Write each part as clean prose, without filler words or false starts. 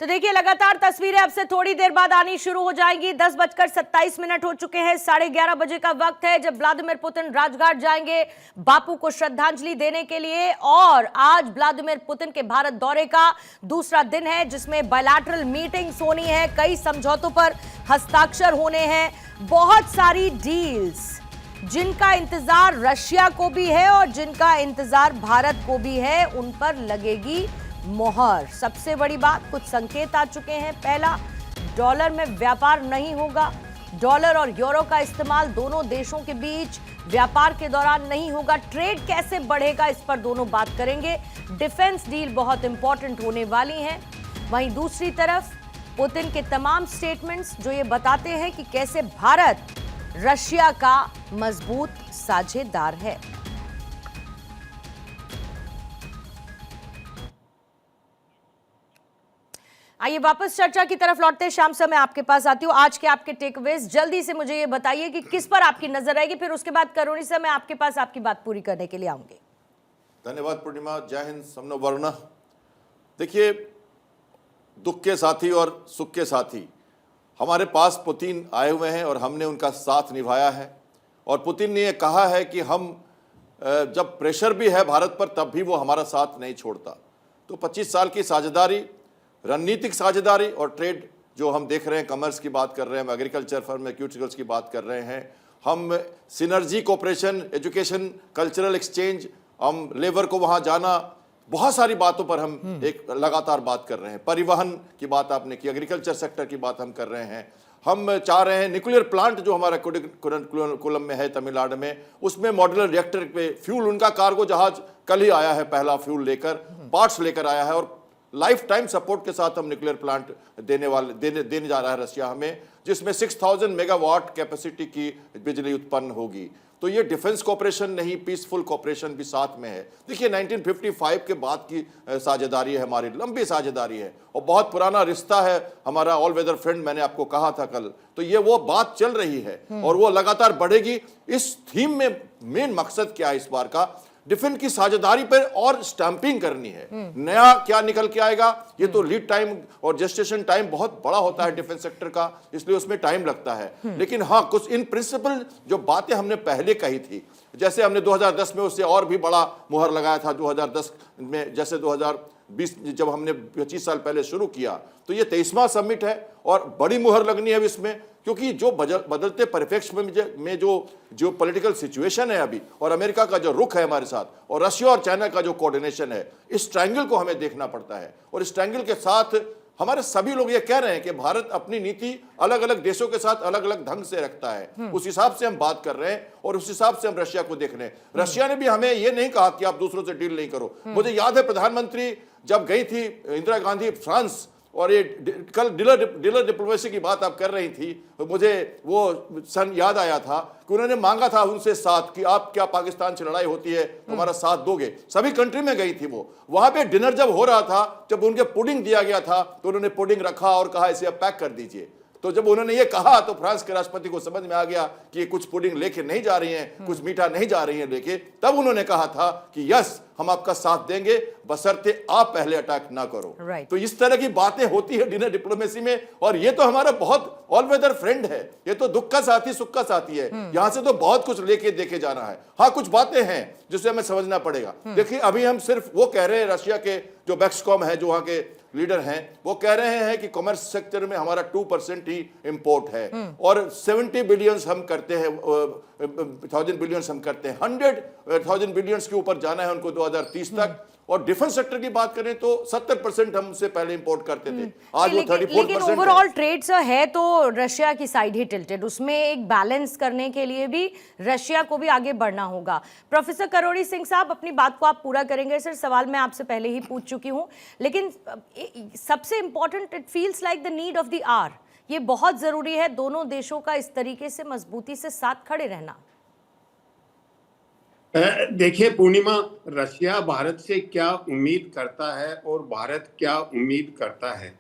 तो देखिए लगातार तस्वीरें अब से थोड़ी देर बाद आनी शुरू हो जाएंगी। 10:27 हो चुके हैं। 11:30 बजे का वक्त है जब व्लादिमीर पुतिन राजघाट जाएंगे बापू को श्रद्धांजलि देने के लिए। और आज व्लादिमीर पुतिन के भारत दौरे का दूसरा दिन है जिसमें बायलैटरल मीटिंग्स होनी है, कई समझौतों पर हस्ताक्षर होने हैं, बहुत सारी डील्स जिनका इंतजार रशिया को भी है और जिनका इंतजार भारत को भी है, उन पर लगेगी मोहर। सबसे बड़ी बात, कुछ संकेत आ चुके हैं। पहला, डॉलर में व्यापार नहीं होगा। डॉलर और यूरो का इस्तेमाल दोनों देशों के बीच व्यापार के दौरान नहीं होगा। ट्रेड कैसे बढ़ेगा, इस पर दोनों बात करेंगे। डिफेंस डील बहुत इंपॉर्टेंट होने वाली है। वहीं दूसरी तरफ पुतिन के तमाम स्टेटमेंट्स जो ये बताते हैं कि कैसे भारत रशिया का मजबूत साझेदार है। आइए वापस चर्चा की तरफ लौटते हैं। श्याम सर, मैं आपके पास आती हूँ। आज के आपके टेकअवेज जल्दी से मुझे ये बताइए कि किस पर आपकी नजर रहेगी, फिर उसके बाद करुणी सर मैं आपके पास आपकी बात पूरी करने के लिए आऊंगी। धन्यवाद पूर्णिमा। जय हिंद समनो वर्ण। देखिए, दुख के साथी और सुख के साथी हमारे पास पुतिन आए हुए हैं और हमने उनका साथ निभाया है। और पुतिन ने यह कहा है कि हम जब प्रेशर भी है भारत पर तब भी वो हमारा साथ नहीं छोड़ता। तो 25 साल की साझेदारी, रणनीतिक साझेदारी और ट्रेड जो हम देख रहे हैं, कमर्स की बात कर रहे हैं, हम एग्रीकल्चर फार्मास्यूटिकल्स की बात कर रहे हैं, हम synergy cooperation, education, cultural exchange, हम लेबर को वहाँ जाना, बहुत सारी बातों पर हम एक लगातार बात कर रहे हैं। परिवहन की बात आपने की, एग्रीकल्चर सेक्टर की बात हम कर रहे हैं। हम चाह रहे हैं न्यूक्लियर प्लांट जो हमारा कुडनकुलम में है तमिलनाडु में, उसमें मॉड्यूलर रिएक्टर पे फ्यूल, उनका कार्गो जहाज कल ही आया है, पहला फ्यूल लेकर, पार्ट्स लेकर आया है। और लाइफ टाइम सपोर्ट के साथ हम न्यूक्लियर प्लांट देने जा रहा है रशिया हमें, जिसमें 6000 मेगावाट कैपेसिटी की बिजली उत्पन्न होगी। तो ये डिफेंस कॉपरेशन नहीं, पीसफुल कॉपरेशन भी साथ में है। देखिए 1955 के बाद की साझेदारी है, हमारी लंबी साझेदारी है और बहुत पुराना रिश्ता है हमारा। ऑल वेदर फ्रेंड मैंने आपको कहा था कल, तो ये वो बात चल रही है और वो लगातार बढ़ेगी। इस थीम में मेन मकसद क्या है इस बार का, डिफेंस की साझेदारी पर और स्टैंपिंग करनी है। नया क्या निकल के आएगा, ये तो लीड टाइम और जेस्टेशन टाइम बहुत बड़ा होता है डिफेंस सेक्टर का, इसलिए उसमें टाइम लगता है। लेकिन हाँ, कुछ इन प्रिंसिपल जो बातें हमने पहले कही थी, जैसे हमने 2010 में उससे और भी बड़ा मुहर लगाया था 2010 में, जैसे 2020 जब हमने 25 साल पहले शुरू किया, तो ये 23वां समिट है और बड़ी मुहर लगनी है इसमें, क्योंकि जो बदलते परिप्रेक्ष्य में जो पॉलिटिकल सिचुएशन है अभी, और अमेरिका का जो रुख है हमारे साथ, और रशिया और चाइना का जो कोऑर्डिनेशन है, इस ट्रायंगल को हमें देखना पड़ता है। और इस ट्रायंगल के साथ हमारे सभी लोग ये कह रहे हैं कि भारत अपनी नीति अलग अलग देशों के साथ अलग अलग ढंग से रखता है, उस हिसाब से हम बात कर रहे हैं और उस हिसाब से हम रशिया को देख रहे हैं। रशिया ने भी हमें ये नहीं कहा कि आप दूसरों से डील नहीं करो। मुझे याद है प्रधानमंत्री जब गई थी इंदिरा गांधी फ्रांस, और ये कल डीलर डिप्लोमेसी की बात आप कर रही थी, तो मुझे वो सन याद आया था कि उन्होंने मांगा था उनसे साथ कि आप क्या पाकिस्तान से लड़ाई होती है हमारा साथ दोगे। सभी कंट्री में गई थी वो, वहां पे डिनर जब हो रहा था, जब उनके पुडिंग दिया गया था तो उन्होंने पुडिंग रखा और कहा इसे आप पैक कर दीजिए। तो जब उन्होंने ये कहा तो फ्रांस के राष्ट्रपति को समझ में आ गया कि ये कुछ पुडिंग लेके नहीं जा रही हैं, कुछ मीठा नहीं जा रही हैं लेके। तब उन्होंने कहा था कि यस, हम आपका साथ देंगे बशर्ते आप पहले अटैक ना करो। तो इस तरह की बातें होती है डिनर डिप्लोमेसी में, और ये तो हमारा बहुत ऑल वेदर फ्रेंड है। ये तो दुख का साथी, सुख का साथी है। यहां से तो बहुत कुछ लेके देखे जाना है। हाँ, कुछ बातें हैं जिसे हमें समझना पड़ेगा। देखिए, अभी हम सिर्फ वो कह रहे हैं, रशिया के जो मैक्सकॉम है, जो वहां के लीडर हैं, वो कह रहे हैं कि कॉमर्स सेक्टर में हमारा 2% ही इंपोर्ट है और 70 बिलियंस हम करते हैं, 1000 बिलियंस हम करते हैं, 100,000 बिलियंस के ऊपर जाना है उनको 2030 तक। और डिफेंस सेक्टर की बात करें तो 70% हम उससे पहले इंपोर्ट करते थे, आज वो 34%। लेकिन ओवरऑल ट्रेड है तो रशिया की साइड ही टिल्टेड, उसमें एक बैलेंस करने के लिए भी रशिया को भी आगे बढ़ना होगा। प्रोफेसर करोड़ी सिंह साहब, अपनी बात को आप पूरा करेंगे। सर, सवाल मैं आपसे पहले ही पूछ चुकी हूं, लेकिन सबसे important, it feels like the need of the hour. ये बहुत जरूरी है दोनों देशों का इस तरीके से मजबूती से साथ खड़े रहना। देखिए पूर्णिमा, रशिया भारत से क्या उम्मीद करता है और भारत क्या उम्मीद करता है,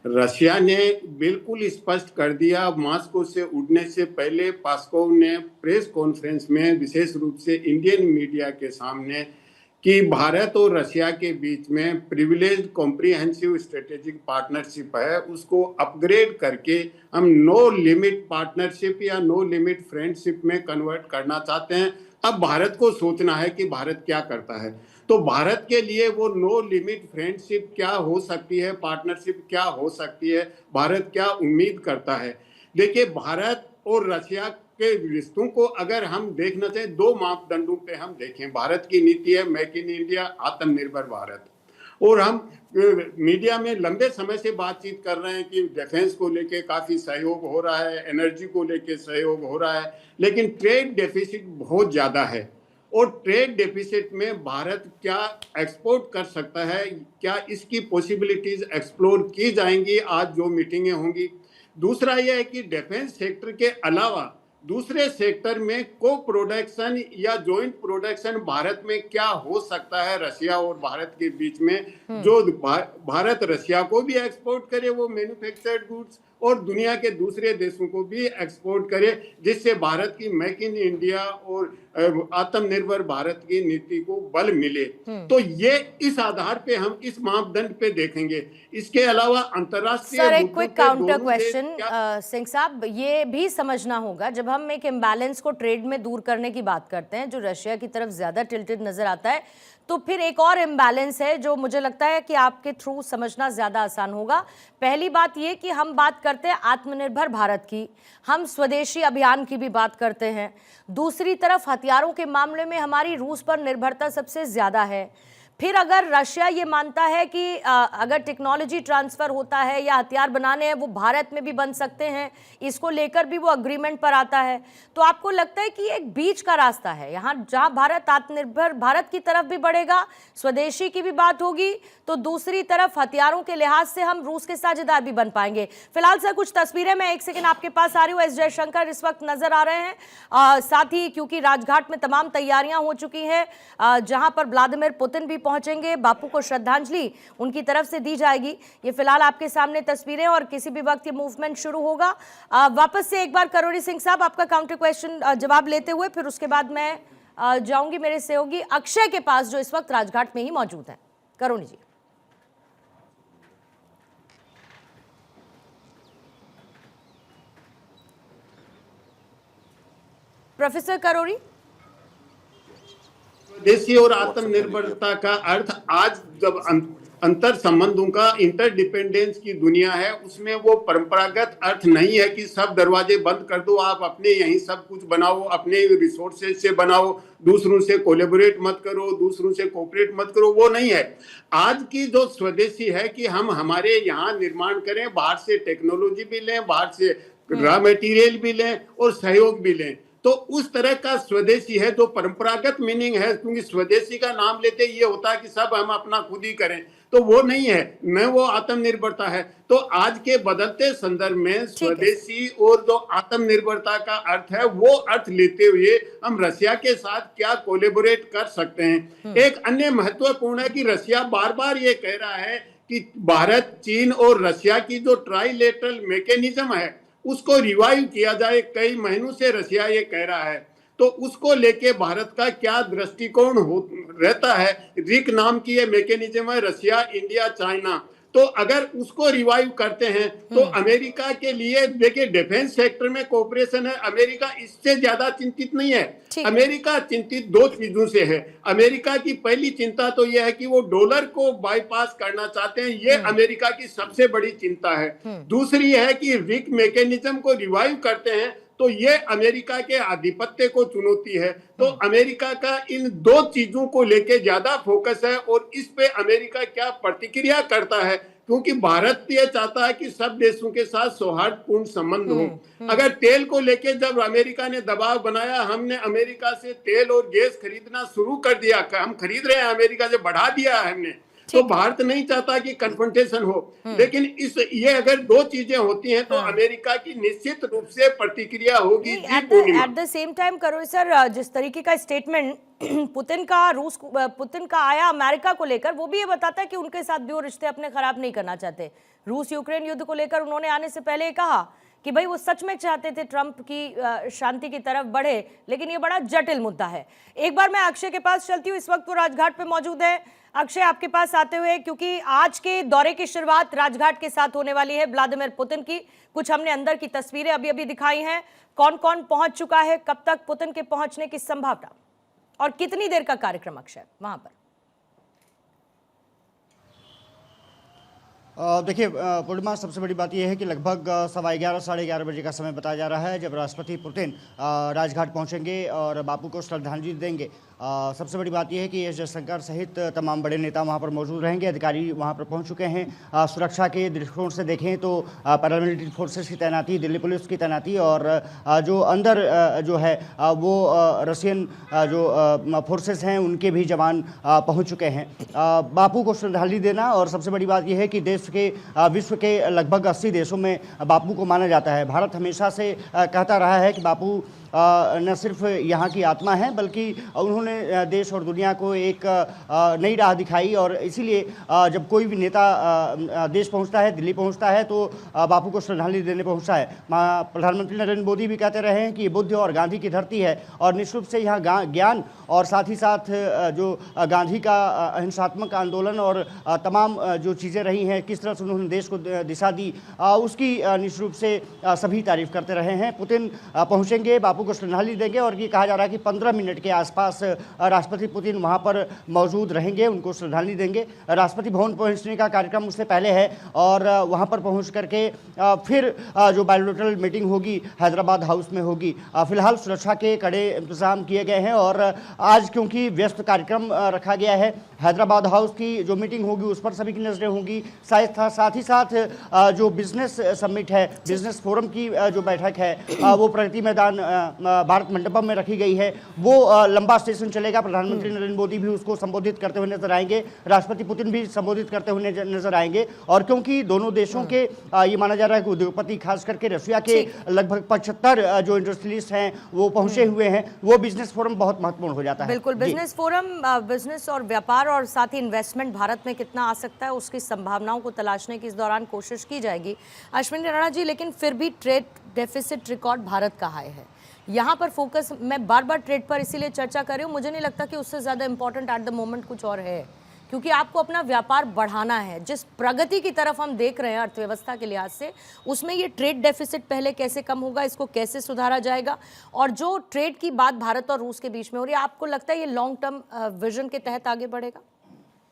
रशिया ने बिल्कुल स्पष्ट कर दिया। मॉस्को से उड़ने से पहले पास्कोव ने प्रेस कॉन्फ्रेंस में विशेष रूप से इंडियन मीडिया के सामने कि भारत और रशिया के बीच में प्रिविलेज्ड कॉम्प्रिहेंसिव स्ट्रेटेजिक पार्टनरशिप है, उसको अपग्रेड करके हम नो लिमिट पार्टनरशिप या नो लिमिट फ्रेंडशिप में कन्वर्ट करना चाहते हैं। अब भारत को सोचना है कि भारत क्या करता है। तो भारत के लिए वो नो लिमिट फ्रेंडशिप क्या हो सकती है, पार्टनरशिप क्या हो सकती है, भारत क्या उम्मीद करता है। देखिए, भारत और रशिया के रिश्तों को अगर हम देखना चाहें, दो मापदंडों पे हम देखें। भारत की नीति है मेक इन इंडिया, आत्मनिर्भर भारत। और हम मीडिया में लंबे समय से बातचीत कर रहे हैं कि डिफेंस को लेके काफी सहयोग हो रहा है, एनर्जी को लेके सहयोग हो रहा है, लेकिन ट्रेड डेफिसिट बहुत ज्यादा है। और ट्रेड डेफिसिट में भारत क्या एक्सपोर्ट कर सकता है, क्या इसकी पॉसिबिलिटीज एक्सप्लोर की जाएंगी आज जो मीटिंगें होंगी। दूसरा यह है कि डिफेंस सेक्टर के अलावा दूसरे सेक्टर में को प्रोडक्शन या जॉइंट प्रोडक्शन भारत में क्या हो सकता है रशिया और भारत के बीच में, जो भारत रशिया को भी एक्सपोर्ट करे वो मैन्युफैक्चर्ड गुड्स, और दुनिया के दूसरे देशों को भी एक्सपोर्ट करे, जिससे भारत की मेक इन इंडिया और आत्मनिर्भर भारत की नीति को बल मिले। तो ये इस आधार पे हम इस मापदंड पे देखेंगे। इसके अलावा अंतरराष्ट्रीय सर, एक क्विक काउंटर क्वेश्चन सिंह साहब, ये भी समझना होगा जब हम एक इम्बैलेंस को ट्रेड में दूर करने की बात करते हैं जो रशिया की तरफ ज्यादा टिल्टेड नजर आता है, तो फिर एक और इम्बैलेंस है जो मुझे लगता है कि आपके थ्रू समझना ज्यादा आसान होगा। पहली बात ये कि हम बात करते हैं आत्मनिर्भर भारत की, हम स्वदेशी अभियान की भी बात करते हैं। दूसरी तरफ हथियारों के मामले में हमारी रूस पर निर्भरता सबसे ज्यादा है। फिर अगर रशिया ये मानता है कि अगर टेक्नोलॉजी ट्रांसफर होता है या हथियार बनाने हैं वो भारत में भी बन सकते हैं, इसको लेकर भी वो अग्रीमेंट पर आता है, तो आपको लगता है कि एक बीच का रास्ता है यहाँ, जहां भारत आत्मनिर्भर भारत की तरफ भी बढ़ेगा, स्वदेशी की भी बात होगी, तो दूसरी तरफ हथियारों के लिहाज से हम रूस के साझेदार भी बन पाएंगे। फिलहाल सर कुछ तस्वीरें मैं एक सेकेंड आपके पास आ रही हूँ। एस जयशंकर इस वक्त नजर आ रहे हैं, साथ ही क्योंकि राजघाट में तमाम तैयारियां हो चुकी हैं, जहां पर व्लादिमीर पुतिन भी पहुंचेंगे, बापू को श्रद्धांजलि उनकी तरफ से दी जाएगी। ये फिलहाल आपके सामने तस्वीरें, और किसी भी वक्त ये मूवमेंट शुरू होगा। वापस से एक बार करोड़ी सिंह साहब आपका काउंटर क्वेश्चन जवाब लेते हुए फिर उसके बाद मैं जाऊंगी मेरे सहयोगी अक्षय के पास जो इस वक्त राजघाट में ही मौजूद है। करोड़ी जी। प्रोफेसर करोड़ी, देशी और आत्मनिर्भरता का अर्थ आज जब अंतर संबंधों का इंटरडिपेंडेंस की दुनिया है, उसमें वो परंपरागत अर्थ नहीं है कि सब दरवाजे बंद कर दो, आप अपने यहीं सब कुछ बनाओ, अपने रिसोर्सेज से बनाओ, दूसरों से कोलेबोरेट मत करो, दूसरों से कोऑपरेट मत करो, वो नहीं है। आज की जो स्वदेशी है कि हम हमारे यहाँ निर्माण करें, बाहर से टेक्नोलॉजी भी लें, बाहर से रॉ मटेरियल भी लें और सहयोग भी लें, तो उस तरह का स्वदेशी है जो परंपरागत मीनिंग है। क्योंकि स्वदेशी का नाम लेते ये होता है कि सब हम अपना खुद ही करें, तो वो नहीं है, न वो आत्मनिर्भरता है। तो आज के बदलते संदर्भ में स्वदेशी और जो आत्मनिर्भरता का अर्थ है वो अर्थ लेते हुए हम रशिया के साथ क्या कोलेबोरेट कर सकते हैं। एक अन्य महत्वपूर्ण है कि रशिया बार बार ये कह रहा है कि भारत, चीन और रशिया की जो ट्राइलेटरल मैकेनिज्म है उसको रिवाइव किया जाए। कई महीनों से रशिया ये कह रहा है, तो उसको लेके भारत का क्या दृष्टिकोण रहता है। रिक नाम की ये मैकेनिज्म है, रशिया, इंडिया, चाइना, तो अगर उसको रिवाइव करते हैं तो अमेरिका के लिए देखिए डिफेंस सेक्टर में कोऑपरेशन है, अमेरिका इससे ज्यादा चिंतित नहीं है। अमेरिका चिंतित दो चीजों से है। अमेरिका की पहली चिंता तो यह है कि वो डॉलर को बाईपास करना चाहते हैं, ये अमेरिका की सबसे बड़ी चिंता है। दूसरी है कि रिक मैकेनिज्म को रिवाइव करते हैं तो ये अमेरिका के आधिपत्य को चुनौती है। तो अमेरिका का इन दो चीजों को लेके ज्यादा फोकस है और इस पे अमेरिका क्या प्रतिक्रिया करता है, क्योंकि भारत ये चाहता है कि सब देशों के साथ सौहार्दपूर्ण संबंध हो। अगर तेल को लेके जब अमेरिका ने दबाव बनाया, हमने अमेरिका से तेल और गैस खरीदना शुरू कर दिया, हम खरीद रहे हैं, अमेरिका से बढ़ा दिया है हमने, तो भारत नहीं चाहता कि कन्फ्रंटेशन हो। लेकिन ये अगर दो चीजें होती हैं तो अमेरिका की निश्चित रूप से प्रतिक्रिया होगी। एट द सेम टाइम करोड़ी सर, जिस तरीके का स्टेटमेंट पुतिन का आया अमेरिका को लेकर, वो भी ये बताता है कि उनके साथ भी वो रिश्ते अपने खराब नहीं करना चाहते। रूस यूक्रेन युद्ध को लेकर उन्होंने आने से पहले कहा कि भाई वो सच में चाहते थे ट्रंप की शांति की तरफ बढ़े, लेकिन ये बड़ा जटिल मुद्दा है। एक बार मैं अक्षय के पास चलती हूँ, इस वक्त वो राजघाट पे मौजूद है। अक्षय, आपके पास आते हुए, क्योंकि आज के दौरे की शुरुआत राजघाट के साथ होने वाली है व्लादिमीर पुतिन की। कुछ हमने अंदर की तस्वीरें अभी अभी दिखाई हैं। कौन कौन पहुंच चुका है, कब तक पुतिन के पहुंचने की संभावना और कितनी देर का कार्यक्रम अक्षय वहां पर? देखिए पूर्णिमा, सबसे बड़ी बात यह है कि लगभग 11:15 साढ़े 11 बजे का समय बताया जा रहा है जब राष्ट्रपति पुतिन राजघाट पहुंचेंगे और बापू को श्रद्धांजलि देंगे। सबसे बड़ी बात यह है कि एस जयशंकर सहित तमाम बड़े नेता वहां पर मौजूद रहेंगे। अधिकारी वहां पर पहुंच चुके हैं। सुरक्षा के दृष्टिकोण से देखें तो पैरामिलिट्री फोर्सेस की तैनाती, दिल्ली पुलिस की तैनाती और जो अंदर जो है वो रशियन जो फोर्सेस हैं उनके भी जवान पहुंच चुके हैं बापू को श्रद्धांजलि देना। और सबसे बड़ी बात यह है कि विश्व के लगभग 80 देशों में बापू को माना जाता है। भारत हमेशा से कहता रहा है कि बापू न सिर्फ यहाँ की आत्मा है बल्कि उन्होंने देश और दुनिया को एक नई राह दिखाई। और इसीलिए जब कोई भी नेता देश पहुँचता है, दिल्ली पहुँचता है, तो बापू को श्रद्धांजलि देने पहुँचता है। प्रधानमंत्री नरेंद्र मोदी भी कहते रहे हैं कि बुद्ध और गांधी की धरती है और निश्चित रूप से यहाँ ज्ञान और साथ ही साथ जो गांधी का अहिंसात्मक आंदोलन और तमाम जो चीज़ें रही हैं, किस तरह से उन्होंने देश को दिशा दी, उसकी निश्चित रूप से सभी तारीफ करते रहे हैं। पुतिन पहुँचेंगे, बापू को श्रद्धांजलि देंगे और ये कहा जा रहा है कि 15 मिनट के आसपास राष्ट्रपति पुतिन वहां पर मौजूद रहेंगे, उनको श्रद्धांजलि देंगे। राष्ट्रपति भवन पहुंचने का कार्यक्रम उससे पहले है और वहां पर पहुंच करके फिर जो बायलैटरल मीटिंग होगी हैदराबाद हाउस में होगी। फिलहाल सुरक्षा के कड़े इंतजाम किए गए हैं और आज क्योंकि व्यस्त कार्यक्रम रखा गया है, हैदराबाद हाउस की जो मीटिंग होगी उस पर सभी की नजरें होंगी। साथ ही साथ जो बिजनेस समिट है, बिजनेस फोरम की जो बैठक है वो प्रगति मैदान भारत मंडपम में रखी गई है। वो लंबा सेशन चलेगा। प्रधानमंत्री नरेंद्र मोदी भी उसको संबोधित करते हुए नजर आएंगे, राष्ट्रपति पुतिन भी संबोधित करते हुए नजर आएंगे। और क्योंकि दोनों देशों के ये माना जा रहा है कि उद्योगपति, खास करके रशिया के लगभग 75 जो इंडस्ट्रियलिस्ट हैं वो पहुंचे हुए हैं, वो बिजनेस फोरम बहुत महत्वपूर्ण हो जाता है। बिल्कुल, बिजनेस फोरम, बिजनेस और व्यापार और साथ ही इन्वेस्टमेंट भारत में कितना आ सकता है उसकी संभावनाओं को तलाशने की इस दौरान कोशिश की जाएगी। अश्विनी राणा जी, लेकिन फिर भी ट्रेड डेफिसिट रिकॉर्ड भारत का हाई है। यहाँ पर फोकस मैं बार बार ट्रेड पर इसीलिए चर्चा कर रही हूँ, मुझे नहीं लगता कि उससे ज़्यादा इंपॉर्टेंट एट द मोमेंट कुछ और है, क्योंकि आपको अपना व्यापार बढ़ाना है। जिस प्रगति की तरफ हम देख रहे हैं अर्थव्यवस्था के लिहाज से, उसमें ये ट्रेड डेफिसिट पहले कैसे कम होगा, इसको कैसे सुधारा जाएगा, और जो ट्रेड की बात भारत और रूस के बीच में हो रही है, आपको लगता है ये लॉन्ग टर्म विजन के तहत आगे बढ़ेगा?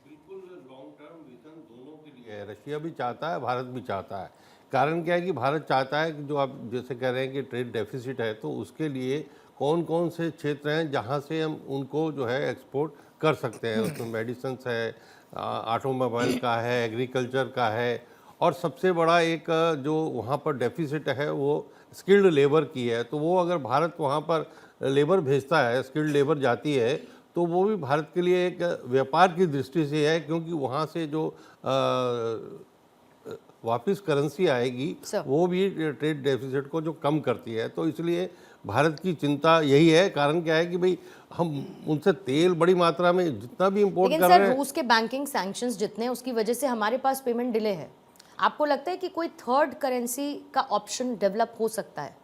बिल्कुल, लॉन्ग टर्म विजन दोनों के लिए है। रशिया भी चाहता है, भारत भी चाहता है। कारण क्या है कि भारत चाहता है कि जो आप जैसे कह रहे हैं कि ट्रेड डेफिसिट है, तो उसके लिए कौन कौन से क्षेत्र हैं जहां से हम उनको जो है एक्सपोर्ट कर सकते हैं। उसमें मेडिसिन है, ऑटोमोबाइल का है, एग्रीकल्चर का है, और सबसे बड़ा एक जो वहाँ पर डेफिसिट है वो स्किल्ड लेबर की है। तो वो अगर भारत वहाँ पर लेबर भेजता है, स्किल्ड लेबर जाती है, तो वो भी भारत के लिए एक व्यापार की दृष्टि से है, क्योंकि वहाँ से जो वापस करेंसी आएगी वो भी ट्रेड डेफिसिट को जो कम करती है। तो इसलिए भारत की चिंता यही है। कारण क्या है कि भाई हम उनसे तेल बड़ी मात्रा में जितना भी इंपोर्ट कर रहे हैं, रूस के बैंकिंग सैंक्शंस जितने, उसकी वजह से हमारे पास पेमेंट डिले है। आपको लगता है कि कोई थर्ड करेंसी का ऑप्शन डेवलप हो सकता है?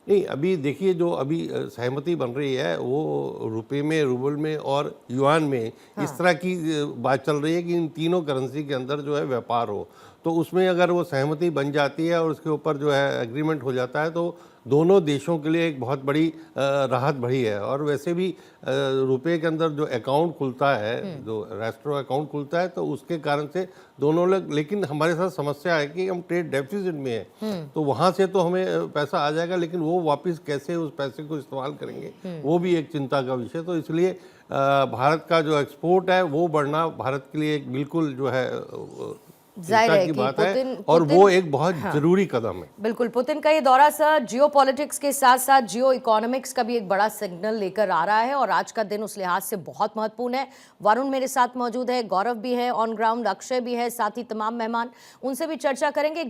नहीं, अभी देखिए जो अभी सहमति बन रही है वो रुपए में, रूबल में और युआन में, इस तरह की बात चल रही है कि इन तीनों करेंसी के अंदर जो है व्यापार हो। तो उसमें अगर वो सहमति बन जाती है और उसके ऊपर जो है एग्रीमेंट हो जाता है, तो दोनों देशों के लिए एक बहुत बड़ी राहत बढ़ी है। और वैसे भी रुपए के अंदर जो अकाउंट खुलता है, जो रेस्ट्रो अकाउंट खुलता है, तो उसके कारण से दोनों लोग, लेकिन हमारे साथ समस्या है कि हम ट्रेड डेफिसिट में है, तो वहाँ से तो हमें पैसा आ जाएगा, लेकिन वो वापस कैसे उस पैसे को इस्तेमाल करेंगे वो भी एक चिंता का विषय। तो इसलिए भारत का जो एक्सपोर्ट है वो बढ़ना भारत के लिए एक बिल्कुल जो है चिंता की बात है, और वो एक बहुत जरूरी कदम है। बिल्कुल, पुतिन का ये दौरा सर जियो पॉलिटिक्स के साथ साथ जियो इकोनॉमिक्स का भी एक बड़ा सिग्नल लेकर आ रहा है, और आज का दिन उस लिहाज से बहुत महत्वपूर्ण है। वरुण मेरे साथ मौजूद है, गौरव भी है ऑन ग्राउंड, अक्षय भी है, साथ ही तमाम मेहमान, उनसे भी चर्चा करेंगे।